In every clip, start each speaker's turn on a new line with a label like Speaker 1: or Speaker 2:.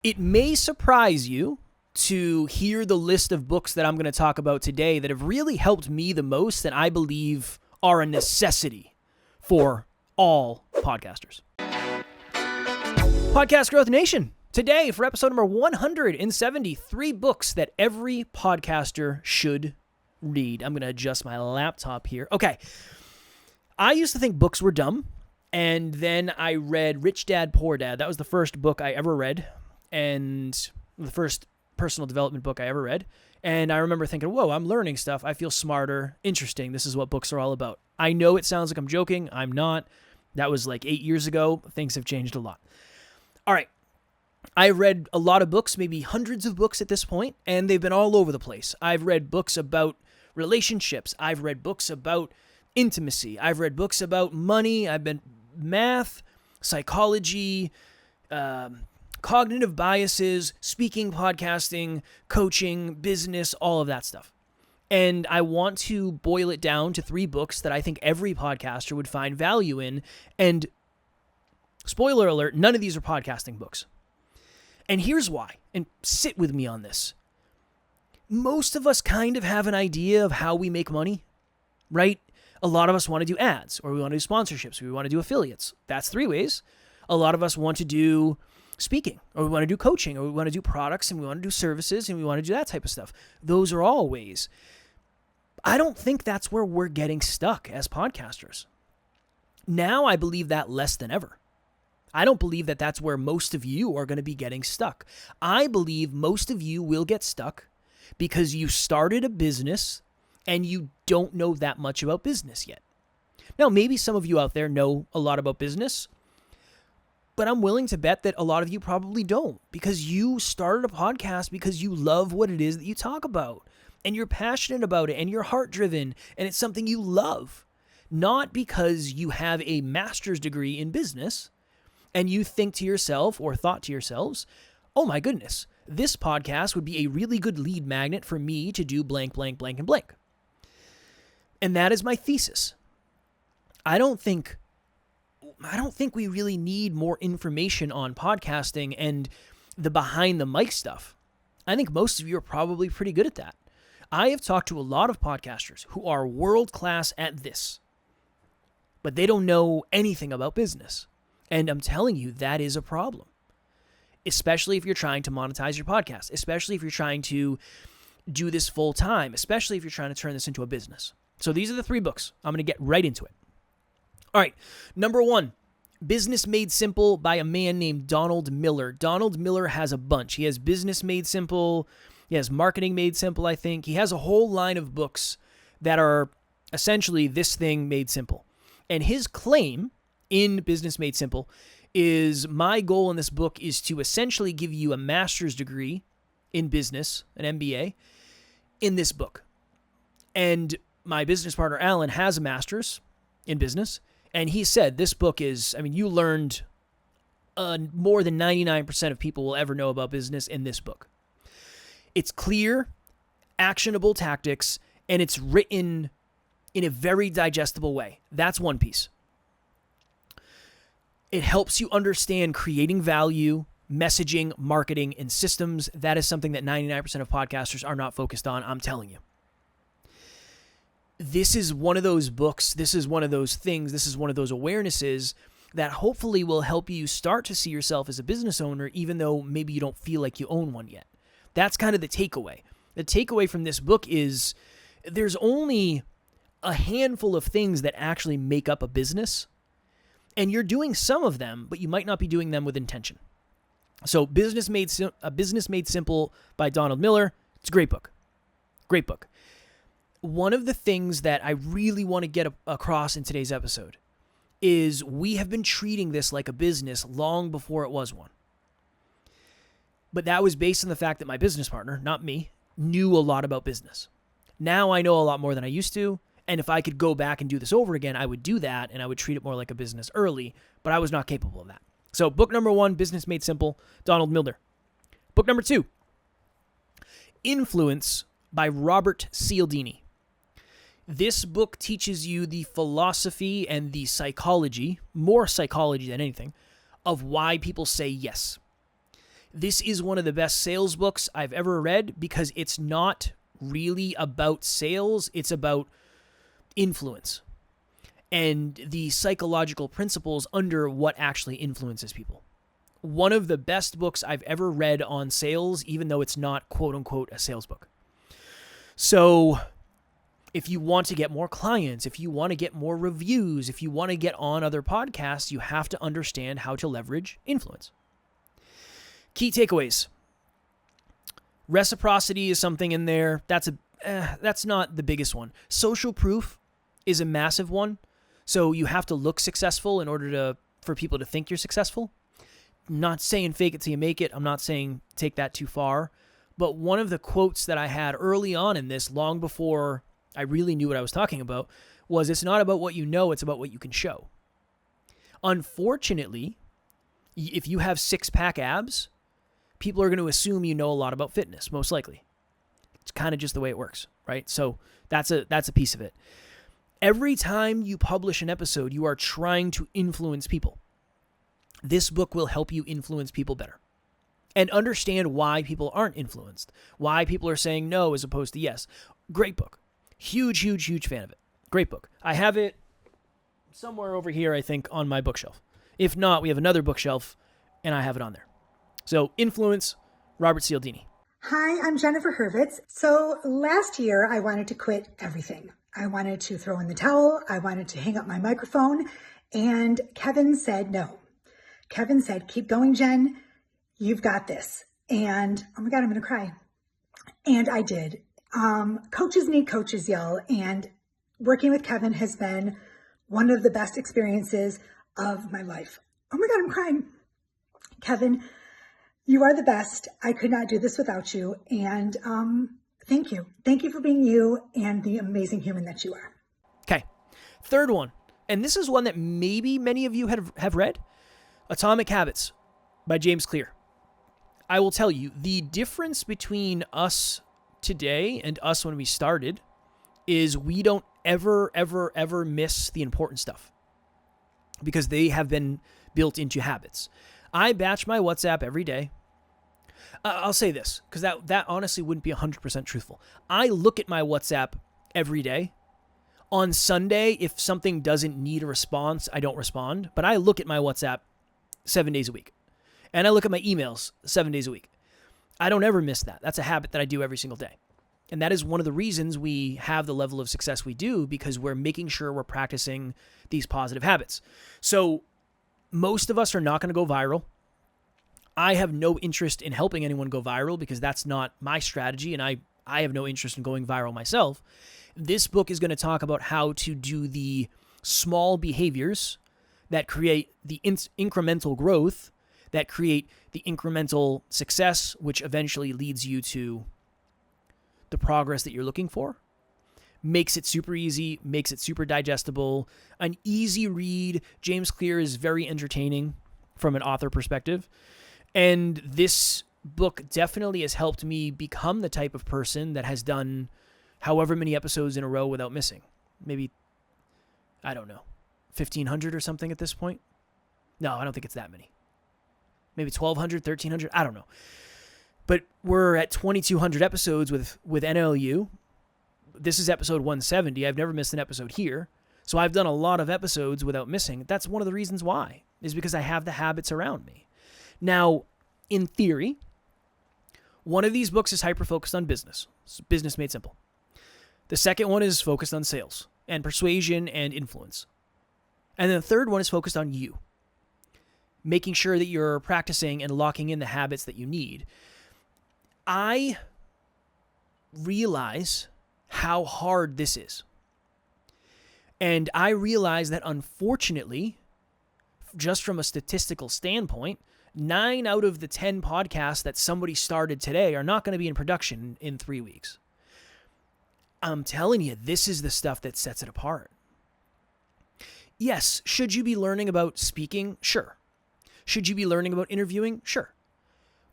Speaker 1: It may surprise you to hear the list of books that I'm going to talk about today that have really helped me the most and I believe are a necessity for all podcasters. Podcast Growth Nation. Today, for episode number 173 books that every podcaster should read. I'm going to adjust my laptop here. Okay. I used to think books were dumb, and then I read Rich Dad, Poor Dad. That was the first book I ever read, and the first personal development book I ever read. And I remember thinking, whoa, I'm learning stuff. I feel smarter. Interesting. This is what books are all about. I know it sounds like I'm joking. I'm not. That was like 8 years ago. Things have changed a lot. All right. I read a lot of books, maybe hundreds of books at this point, and they've been all over the place. I've read books about relationships. I've read books about intimacy. I've read books about money. I've been math, psychology, cognitive biases, speaking, podcasting, coaching, business, all of that stuff. And I want to boil it down to 3 books that I think every podcaster would find value in. And spoiler alert, none of these are podcasting books. And here's why, and sit with me on this. Most of us kind of have an idea of how we make money, right? A lot of us want to do ads, or we want to do sponsorships, or we want to do affiliates. That's 3 ways. A lot of us want to do speaking, or we want to do coaching, or we want to do products, and we want to do services, and we want to do that type of stuff. Those are all ways. I don't think that's where we're getting stuck as podcasters. Now I believe that less than ever. I don't believe that that's where most of you are going to be getting stuck. I believe most of you will get stuck because you started a business and you don't know that much about business yet. Now, maybe some of you out there know a lot about business, but I'm willing to bet that a lot of you probably don't, because you started a podcast because you love what it is that you talk about, and you're passionate about it, and you're heart-driven, and it's something you love, not because you have a master's degree in business and you think to yourself or thought to yourselves, oh my goodness, this podcast would be a really good lead magnet for me to do blank, blank, blank, and blank. And that is my thesis. I don't think we really need more information on podcasting and the behind the mic stuff. I think most of you are probably pretty good at that. I have talked to a lot of podcasters who are world class at this, but they don't know anything about business. And I'm telling you, that is a problem, especially if you're trying to monetize your podcast, especially if you're trying to do this full time, especially if you're trying to turn this into a business. So these are the 3 books. I'm going to get right into it. All right. Number 1, Business Made Simple by a man named Donald Miller. Donald Miller has a bunch. He has Business Made Simple. He has Marketing Made Simple, I think. He has a whole line of books that are essentially this thing made simple. And his claim in Business Made Simple is, my goal in this book is to essentially give you a master's degree in business, an MBA, in this book. And my business partner, Alan, has a master's in business. And he said this book is, you learned more than 99% of people will ever know about business in this book. It's clear, actionable tactics, and it's written in a very digestible way. That's one piece. It helps you understand creating value, messaging, marketing, and systems. That is something that 99% of podcasters are not focused on, I'm telling you. This is one of those books, this is one of those things, this is one of those awarenesses that hopefully will help you start to see yourself as a business owner, even though maybe you don't feel like you own one yet. That's kind of the takeaway. The takeaway from this book is there's only a handful of things that actually make up a business, and you're doing some of them, but you might not be doing them with intention. So Business Made Simple by Donald Miller. It's a great book. Great book. One of the things that I really want to get across in today's episode is we have been treating this like a business long before it was one. But that was based on the fact that my business partner, not me, knew a lot about business. Now I know a lot more than I used to, and if I could go back and do this over again, I would do that, and I would treat it more like a business early, but I was not capable of that. So book number 1, Business Made Simple, Donald Miller. Book number 2, Influence by Robert Cialdini. This book teaches you the philosophy and the psychology, more psychology than anything, of why people say yes. This is one of the best sales books I've ever read because it's not really about sales. It's about influence and the psychological principles under what actually influences people. One of the best books I've ever read on sales, even though it's not quote unquote a sales book. So if you want to get more clients, if you want to get more reviews, if you want to get on other podcasts, you have to understand how to leverage influence. Key takeaways. Reciprocity is something in there. That's not the biggest one. Social proof is a massive one. So you have to look successful in order for people to think you're successful. I'm not saying fake it till you make it. I'm not saying take that too far. But one of the quotes that I had early on in this, long before I really knew what I was talking about, was it's not about what you know, it's about what you can show. Unfortunately, if you have six-pack abs, people are going to assume you know a lot about fitness, most likely. It's kind of just the way it works, right? So that's a piece of it. Every time you publish an episode, you are trying to influence people. This book will help you influence people better and understand why people aren't influenced, why people are saying no as opposed to yes. Great book. Huge, huge, huge fan of it. Great book. I have it somewhere over here, I think, on my bookshelf. If not, we have another bookshelf, and I have it on there. So, Influence, Robert Cialdini.
Speaker 2: Hi, I'm Jennifer Hurwitz. So last year, I wanted to quit everything. I wanted to throw in the towel. I wanted to hang up my microphone. And Kevin said no. Kevin said, keep going, Jen. You've got this. And oh my God, I'm going to cry. And I did. Coaches need coaches, y'all. And working with Kevin has been one of the best experiences of my life. Oh my God, I'm crying. Kevin, you are the best. I could not do this without you. And thank you. Thank you for being you and the amazing human that you are.
Speaker 1: Okay. Third one. And this is one that maybe many of you have read. Atomic Habits by James Clear. I will tell you, the difference between us today and us when we started is we don't ever, ever, ever miss the important stuff because they have been built into habits. I batch my WhatsApp every day. I'll say this because that honestly wouldn't be 100% truthful. I look at my WhatsApp every day. On Sunday, if something doesn't need a response, I don't respond. But I look at my WhatsApp 7 days a week. And I look at my emails 7 days a week. I don't ever miss that. That's a habit that I do every single day. And that is one of the reasons we have the level of success we do, because we're making sure we're practicing these positive habits. So most of us are not going to go viral. I have no interest in helping anyone go viral because that's not my strategy, and I have no interest in going viral myself. This book is going to talk about how to do the small behaviors that create the incremental growth, that create the incremental success, which eventually leads you to the progress that you're looking for. Makes it super easy, makes it super digestible, an easy read. James Clear is very entertaining from an author perspective. And this book definitely has helped me become the type of person that has done however many episodes in a row without missing. Maybe, I don't know, 1,500 or something at this point? No, I don't think it's that many. Maybe 1,200, 1,300, I don't know. But we're at 2,200 episodes with NLU. This is episode 170. I've never missed an episode here. So I've done a lot of episodes without missing. That's one of the reasons why, is because I have the habits around me. Now, in theory, one of these books is hyper-focused on business. It's Business Made Simple. The second one is focused on sales and persuasion and influence. And then the third one is focused on you, making sure that you're practicing and locking in the habits that you need. I realize how hard this is. And I realize that unfortunately, just from a statistical standpoint, 9 out of the 10 podcasts that somebody started today are not going to be in production in 3 weeks. I'm telling you, this is the stuff that sets it apart. Yes, should you be learning about speaking? Sure. Should you be learning about interviewing? Sure.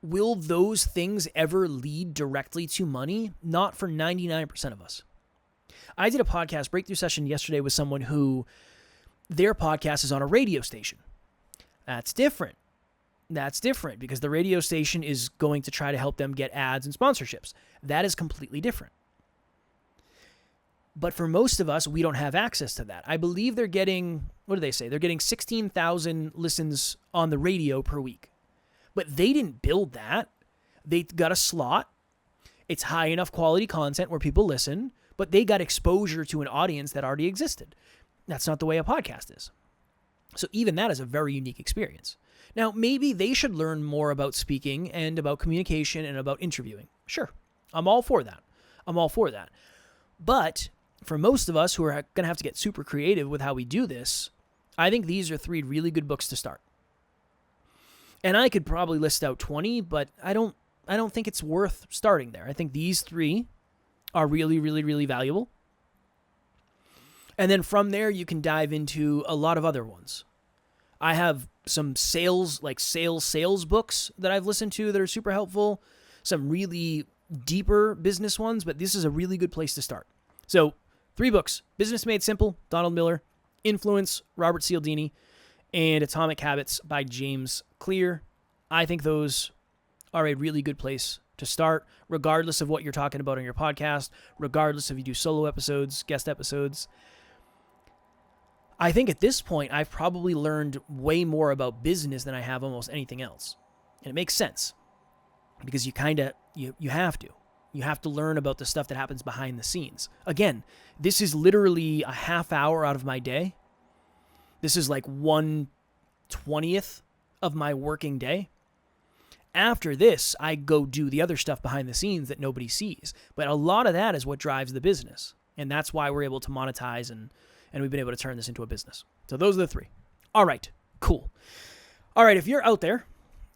Speaker 1: Will those things ever lead directly to money? Not for 99% of us. I did a podcast breakthrough session yesterday with someone who their podcast is on a radio station. That's different. That's different because the radio station is going to try to help them get ads and sponsorships. That is completely different. But for most of us, we don't have access to that. I believe they're getting, what do they say? They're getting 16,000 listens on the radio per week. But they didn't build that. They got a slot. It's high enough quality content where people listen, but they got exposure to an audience that already existed. That's not the way a podcast is. So even that is a very unique experience. Now, maybe they should learn more about speaking and about communication and about interviewing. Sure, I'm all for that. But for most of us who are going to have to get super creative with how we do this, I think these are 3 really good books to start. And I could probably list out 20, but I don't think it's worth starting there. I think these 3 are really, really, really valuable. And then from there, you can dive into a lot of other ones. I have some sales books that I've listened to that are super helpful, some really deeper business ones, but this is a really good place to start. So 3 books: Business Made Simple, Donald Miller; Influence, Robert Cialdini; and Atomic Habits by James Clear. I think those are a really good place to start, regardless of what you're talking about on your podcast, regardless if you do solo episodes, guest episodes. I think at this point, I've probably learned way more about business than I have almost anything else. And it makes sense because you have to. You have to learn about the stuff that happens behind the scenes. Again, this is literally a half hour out of my day. This is like 1/20th of my working day. After this, I go do the other stuff behind the scenes that nobody sees. But a lot of that is what drives the business. And that's why we're able to monetize and we've been able to turn this into a business. So those are the 3. All right, cool. All right, if you're out there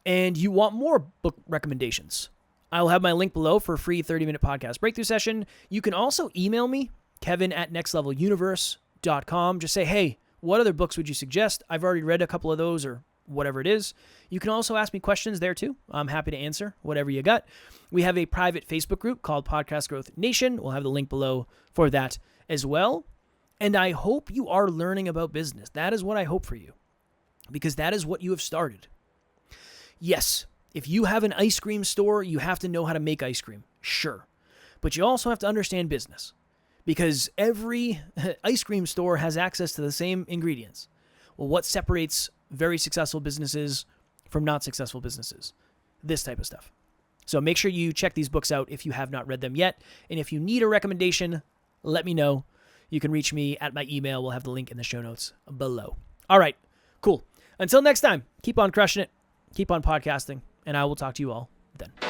Speaker 1: and you want more book recommendations, I will have my link below for a free 30-minute podcast breakthrough session. You can also email me, kevin@nextleveluniverse.com. Just say, hey, what other books would you suggest? I've already read a couple of those or whatever it is. You can also ask me questions there too. I'm happy to answer whatever you got. We have a private Facebook group called Podcast Growth Nation. We'll have the link below for that as well. And I hope you are learning about business. That is what I hope for you, because that is what you have started. Yes, if you have an ice cream store, you have to know how to make ice cream. Sure. But you also have to understand business, because every ice cream store has access to the same ingredients. Well, what separates very successful businesses from not successful businesses? This type of stuff. So make sure you check these books out if you have not read them yet. And if you need a recommendation, let me know. You can reach me at my email. We'll have the link in the show notes below. All right, cool. Until next time, keep on crushing it, keep on podcasting, and I will talk to you all then.